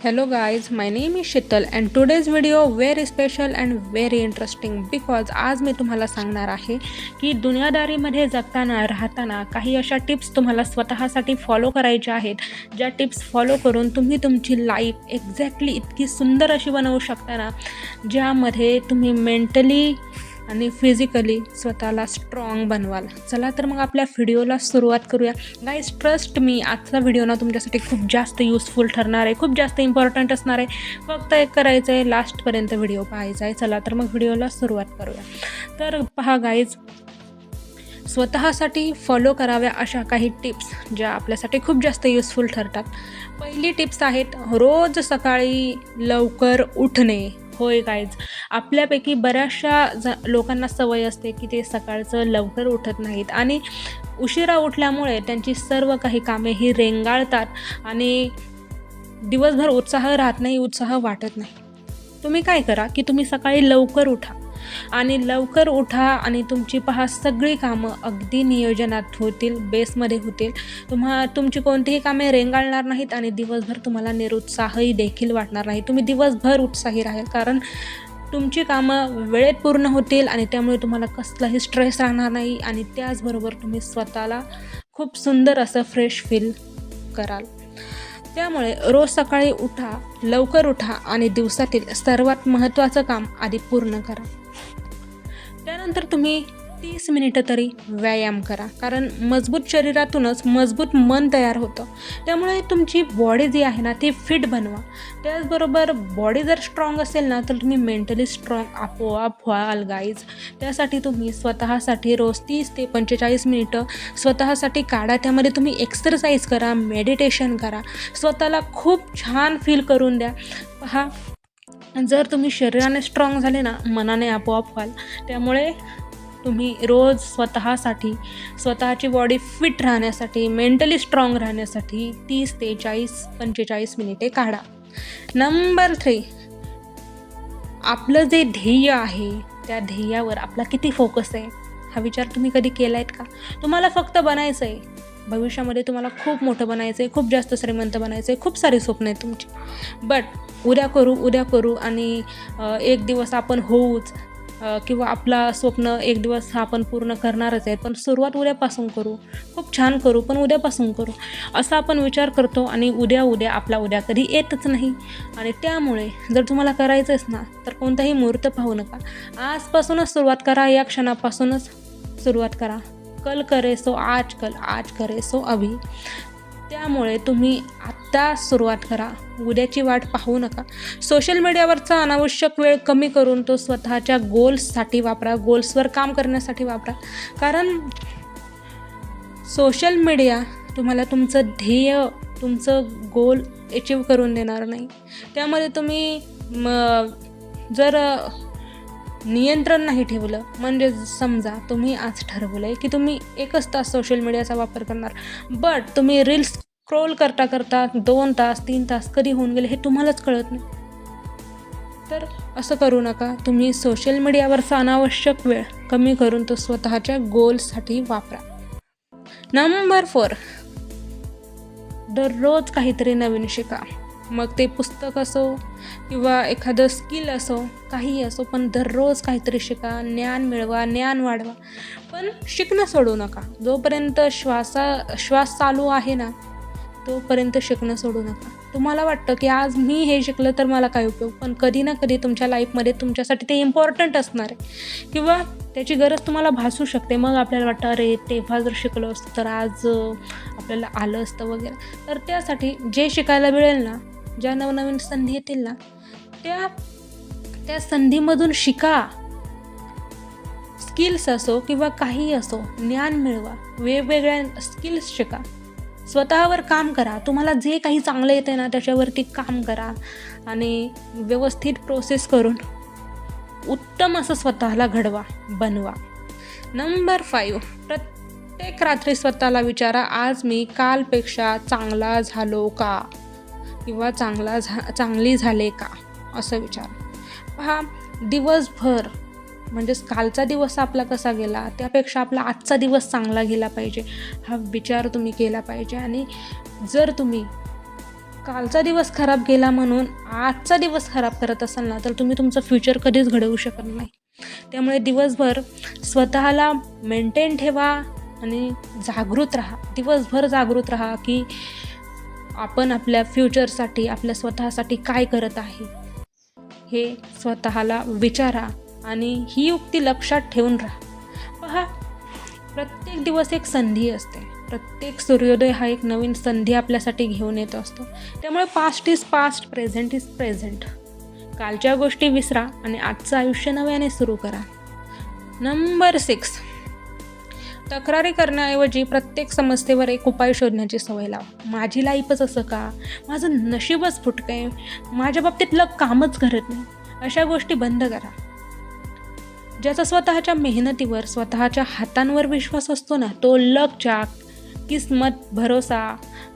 Hello guys, my name is Shital and today's video very special and very interesting because आज मी तुम्हाला सांगणार आहे की दुनियादारीमध्ये जगताना राहताना काही अशा टिप्स तुम्हाला स्वतःसाठी फॉलो करायच्या आहेत, ज्या टिप्स फॉलो करून तुम्ही तुमची लाईफ एक्झॅक्टली इतकी सुंदर अशी बनवू शकता ना, ज्यामध्ये तुम्ही मेंटली आणि फिजिकली स्वतःला स्ट्रॉंग बनवाल. चला तर मग आपल्या व्हिडिओला सुरुवात करूया. गाईज ट्रस्ट मी, आजचा व्हिडिओ ना तुमच्यासाठी खूप जास्त यूजफुल ठरणार आहे, खूप जास्त इम्पॉर्टंट असणार आहे. फक्त एक करायचं आहे, लास्टपर्यंत व्हिडिओ पाहायचा आहे. चला तर मग व्हिडिओला सुरुवात करूया. तर पहा गाईज, स्वतःसाठी फॉलो कराव्या अशा काही टिप्स ज्या आपल्यासाठी खूप जास्त यूजफुल ठरतात. पहिली टिप्स आहेत रोज सकाळी लवकर उठणे. होय गाईज, आपल्यापैकी बऱ्याचशा लोकांना सवय असते की ते सकाळचं लवकर उठत नाहीत आणि उशिरा उठल्यामुळे त्यांची सर्व काही कामे ही रेंगाळतात आणि दिवसभर उत्साह राहत नाही, उत्साह वाटत नाही. तुम्ही काय करा की तुम्ही सकाळी लवकर उठा आणि तुमची पहा सगळी कामं अगदी नियोजनात होतील, बेसमध्ये होतील. तुमची कोणतीही कामे रेंगाळणार नाहीत आणि दिवसभर तुम्हाला निरुत्साहही देखील वाटणार नाही. तुम्ही दिवसभर उत्साही राहाल कारण तुमची कामं वेळेत पूर्ण होतील आणि त्यामुळे तुम्हाला कसलाही स्ट्रेस राहणार नाही आणि त्याचबरोबर तुम्ही स्वतःला खूप सुंदर असं फ्रेश फील कराल. त्यामुळे रोज सकाळी लवकर उठा आणि दिवसातील सर्वात महत्त्वाचं काम आधी पूर्ण करा. त्यानंतर तुम्ही 30 मिनिटं तरी व्यायाम करा, कारण मजबूत शरीरातूनच मजबूत मन तयार होतं. त्यामुळे तुमची बॉडी जी आहे ना ती फिट बनवा. त्याचबरोबर बॉडी जर स्ट्रॉंग असेल ना तर तुम्ही मेंटली स्ट्रॉंग आपोआप व्हाल गाईज. त्यासाठी तुम्ही स्वतःसाठी रोज 30 ते 45 मिनिटं स्वतःसाठी काढा. त्यामध्ये तुम्ही एक्सरसाइज करा, मेडिटेशन करा, स्वतःला खूप छान फील करून द्या. पहा, जर तुम्ही शरीराने स्ट्रॉंग झाले ना, मनाने आपोआप व्हाल. त्यामुळे तुम्ही रोज स्वतःची बॉडी फिट राहण्यासाठी, मेंटली स्ट्रॉंग राहण्यासाठी 30 ते 45 मिनिटे काढा. नंबर 3, आपलं जे ध्येय आहे त्या ध्येयावर आपला किती फोकस आहे हा विचार तुम्ही कधी केला आहेत का? तुम्हाला फक्त बनायचं आहे, भविष्यामध्ये तुम्हाला खूप मोठं बनायचं आहे, खूप जास्त श्रीमंत बनायचं आहे, खूप सारी स्वप्न आहेत तुमची. बट उद्या करू आणि एक दिवस आपण होऊच किंवा आपला स्वप्न एक दिवस आपण पूर्ण करणारच आहे, पण सुरुवात उद्यापासून करू, खूप छान करू, पण उद्यापासून करू असा आपण विचार करतो आणि उद्या आपला उद्या कधी येतच नाही. आणि त्यामुळे जर तुम्हाला करायचंच ना तर कोणताही मुहूर्त पाहू नका, आजपासूनच सुरुवात करा, या क्षणापासूनच सुरुवात करा. कल करे सो आज कल, आज करे सो अभी. त्यामुळे तुम्ही आत्ता सुरुवात करा, उद्याची वाट पाहू नका. सोशल मीडियावरचा अनावश्यक वेळ कमी करून तो स्वतःच्या गोल्ससाठी वापरा, गोल्सवर काम करण्यासाठी वापरा. कारण सोशल मीडिया तुम्हाला तुमचं ध्येय, तुमचं गोल अचीव करून देणार नाही. त्यामध्ये तुम्ही जर नियंत्रण नाही ठेवलं, म्हणजे समजा तुम्ही आज ठरवलं आहे की तुम्ही 1 तास सोशल मीडियाचा वापर करणार, बट तुम्ही रील्स स्क्रोल करता 2 तास 3 तास कधी होऊन गेले हे तुम्हालाच कळत नाही. तर असं करू नका. तुम्ही सोशल मीडियावरचा अनावश्यक वेळ कमी करून तो स्वतःच्या गोल्ससाठी वापरा. नंबर 4, दररोज काहीतरी नवीन शिका. मग ते पुस्तक असो किंवा एखादं स्किल असो, काहीही असो, पण दररोज काहीतरी शिका, ज्ञान मिळवा, ज्ञान वाढवा. पण शिकणं सोडू नका. जोपर्यंत श्वास चालू आहे ना तोपर्यंत शिकणं सोडू नका. तुम्हाला वाटतं की आज मी हे शिकलं तर मला काय उपयोग, पण कधी ना कधी तुमच्या लाईफमध्ये तुमच्यासाठी ते इम्पॉर्टंट असणार आहे किंवा त्याची गरज तुम्हाला भासू शकते. मग आपल्याला वाटतं अरे तेव्हा जर शिकलो असतं तर आज आपल्याला आलं असतं वगैरे. तर त्यासाठी जे शिकायला मिळेल ना, ज्या नवनवीन संधी येतील ना त्या संधीमधून शिका. स्किल्स असो किंवा काही असो, ज्ञान मिळवा, वेगवेगळ्या स्किल्स शिका, स्वतःवर काम करा. तुम्हाला जे काही चांगलं येतं ना त्याच्यावरती काम करा आणि व्यवस्थित प्रोसेस करून उत्तम असं स्वतःला बनवा. नंबर 5, प्रत्येक रात्री स्वतःला विचारा, आज मी कालपेक्षा चांगला झालो का किंवा चांगली झाले का, असं विचारा. पहा, दिवसभर म्हणजेच कालचा दिवस आपला कसा गेला त्यापेक्षा आपला आजचा दिवस चांगला गेला पाहिजे हा विचार तुम्ही केला पाहिजे. आणि जर तुम्ही कालचा दिवस खराब गेला म्हणून आजचा दिवस खराब करत असाल ना, तर तुम्ही तुमचं फ्युचर कधीच घडवू शकत नाही. त्यामुळे दिवसभर स्वतःला मेंटेन ठेवा आणि जागृत राहा. दिवसभर जागृत राहा की आपण आपल्या फ्युचरसाठी, आपल्या स्वतःसाठी काय करत आहे हे स्वतःला विचारा आणि ही युक्ती लक्षात ठेवून राहा. पहा, प्रत्येक दिवस एक संधी असते. प्रत्येक सूर्योदय हा एक नवीन संधी आपल्यासाठी घेऊन येत असतो. त्यामुळे past is past, present is present. कालच्या गोष्टी विसरा आणि आजचं आयुष्य नव्याने सुरू करा. नंबर 6, तक्रारी करण्याऐवजी प्रत्येक समस्येवर एक उपाय शोधण्याची सवय लावा. माझी लाईफच असं का, माझं नशीबच फुटकं आहे, माझ्या बाबतीत लक कामच करत नाही, अशा गोष्टी बंद करा. ज्याचा स्वतःच्या मेहनतीवर, स्वतःच्या हातांवर विश्वास असतो ना, तो लकच्या, किस्मत, भरोसा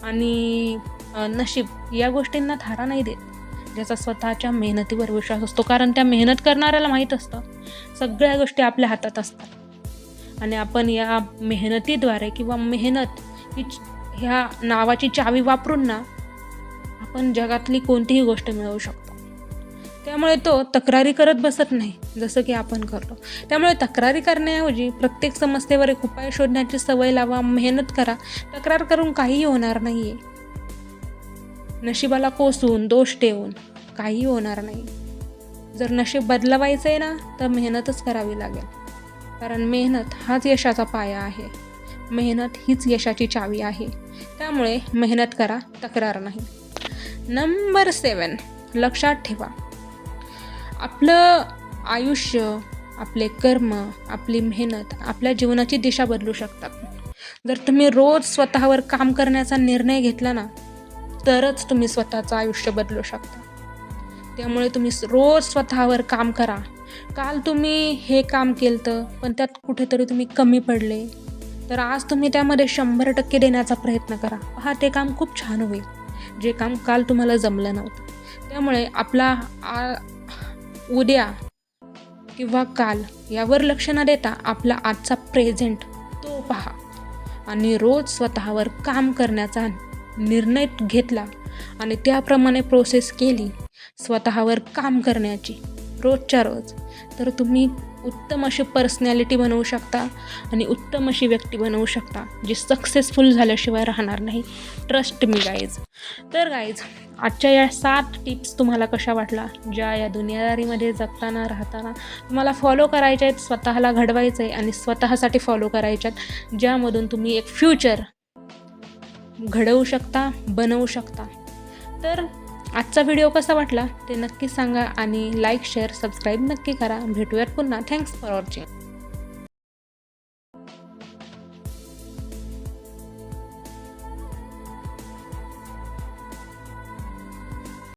आणि नशीब या गोष्टींना थारा नाही देत. ज्याचा स्वतःच्या मेहनतीवर विश्वास असतो, कारण त्या मेहनत करणाऱ्याला माहीत असतं सगळ्या गोष्टी आपल्या हातात असतात आणि आपण या मेहनतीद्वारे किंवा मेहनत ह्या नावाची चावी वापरून ना आपण जगातली कोणतीही गोष्ट मिळवू शकतो. त्यामुळे तो तक्रारी करत बसत नाही जसं की आपण करतो. त्यामुळे तक्रारी करण्याऐवजी प्रत्येक समस्येवर एक उपाय शोधण्याची सवय लावा, मेहनत करा. तक्रार करून काहीही होणार नाही आहे. नशिबाला कोसून, दोष ठेवून काहीही होणार नाही. जर नशीब बदलवायचं आहे ना, तर मेहनतच करावी लागेल, कारण मेहनत हाच यशाचा पाया आहे. मेहनत हीच यशाची चावी आहे. त्यामुळे मेहनत करा, तक्रार नाही. नंबर 7, लक्षात ठेवा, आपलं आयुष्य, आपले कर्म, आपली मेहनत आपल्या जीवनाची दिशा बदलू शकतात. जर तुम्ही रोज स्वतःवर काम करण्याचा निर्णय घेतला ना, तरच तुम्ही स्वतःचं आयुष्य बदलू शकता. त्यामुळे तुम्ही रोज स्वतःवर काम करा. काल तुम्ही हे काम केलं पण त्यात कुठेतरी तुम्ही कमी पडले, तर आज तुम्ही त्यामध्ये 100% देण्याचा प्रयत्न करा. पहा, ते काम खूप छान होईल, जे काम काल तुम्हाला जमलं नव्हतं. त्यामुळे आपला उद्या किंवा काल यावर लक्ष न देता आपला आजचा प्रेझेंट तो पहा आणि रोज स्वतःवर काम करण्याचा निर्णय घेतला आणि त्याप्रमाणे प्रोसेस केली स्वतःवर काम करण्याची रोजच्या रोज, तर तुम्ही उत्तम अशी पर्सनॅलिटी बनवू शकता आणि उत्तम अशी व्यक्ती बनवू शकता, जी सक्सेसफुल झाल्याशिवाय राहणार नाही. Trust me guys. तर गाईज, आजच्या या 7 टिप्स तुम्हाला कशा वाटला, ज्या या दुनियादारीमध्ये जगताना राहताना तुम्हाला फॉलो करायच्या आहेत, स्वतःला घडवायचं आहे आणि स्वतःसाठी फॉलो करायच्या आहेत, ज्यामधून तुम्ही एक फ्युचर घडवू शकता, बनवू शकता. तर आजचा व्हिडिओ कसा वाटला ते नक्की सांगा आणि लाईक, शेअर, सबस्क्राईब नक्की करा. भेटूयात पुन्हा. Thanks for watching.